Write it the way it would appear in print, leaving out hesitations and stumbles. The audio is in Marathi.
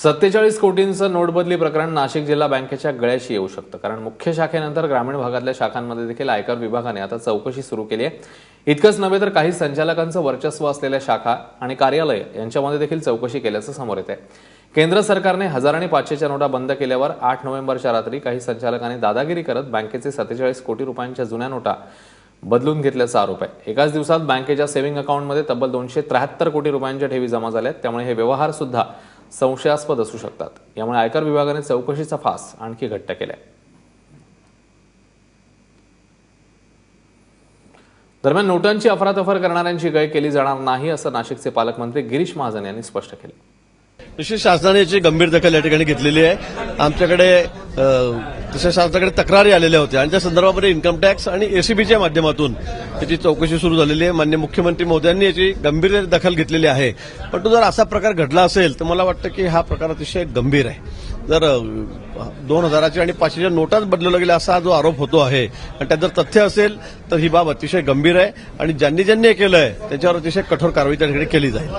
47 कोटींचं नोटबदली प्रकरण नाशिक जिल्हा बँकेच्या गळ्याशी येऊ शकतं, कारण मुख्य शाखेनंतर ग्रामीण भागातल्या शाखांमध्ये देखील आयकर विभागाने आता चौकशी सुरू केली आहे. इतकंच नव्हे तर काही संचालकांचं वर्चस्व असलेल्या शाखा आणि कार्यालय यांच्यामध्ये देखील चौकशी केल्याचं समोर येत आहे. केंद्र सरकारने 1000 आणि 500च्या नोटा बंद केल्यावर 8 नोव्हेंबरच्या रात्री काही संचालकांनी दादागिरी करत बँकेचे 47 कोटी रुपयांच्या जुन्या नोटा बदलून घेतल्याचा आरोप आहे. एकाच दिवसात बँकेच्या सेव्हिंग अकाउंटमध्ये तब्बल 273 कोटी रुपयांच्या ठेवी जमा झाल्यात. त्यामुळे हे व्यवहार सुद्धा संशयास्पद असू शकतात. यामुळे आयकर विभागाने चौकशीचा फास आणखी घट्ट केलाय. दरम्यान नोटांची अफरातफर करणाऱ्यांची गय केली जाणार नाही, असं नाशिकचे पालकमंत्री गिरीश महाजन यांनी स्पष्ट केलं. निश्चित शासनाने याची गंभीर दखल या ठिकाणी घेतलेली आहे. आमच्याकडे तशा शासनाकडे तक्रारी आलेल्या होत्या आणि त्या संदर्भामध्ये इन्कम टॅक्स आणि एसीबीच्या माध्यमातून याची चौकशी सुरू झालेली आहे. माननीय मुख्यमंत्री महोदयांनी याची गंभीर दखल घेतलेली आहे. पण तो जर असा प्रकार घडला असेल तर मला वाटतं की हा प्रकार अतिशय गंभीर आहे. जर 2000च्या आणि 500च्या नोटाच बदलवल्या गेल्या असा जो आरोप होतो आहे आणि त्यात जर तथ्य असेल तर ही बाब अतिशय गंभीर आहे आणि ज्यांनी हे केलंय त्याच्यावर अतिशय कठोर कारवाई त्या ठिकाणी केली जाईल.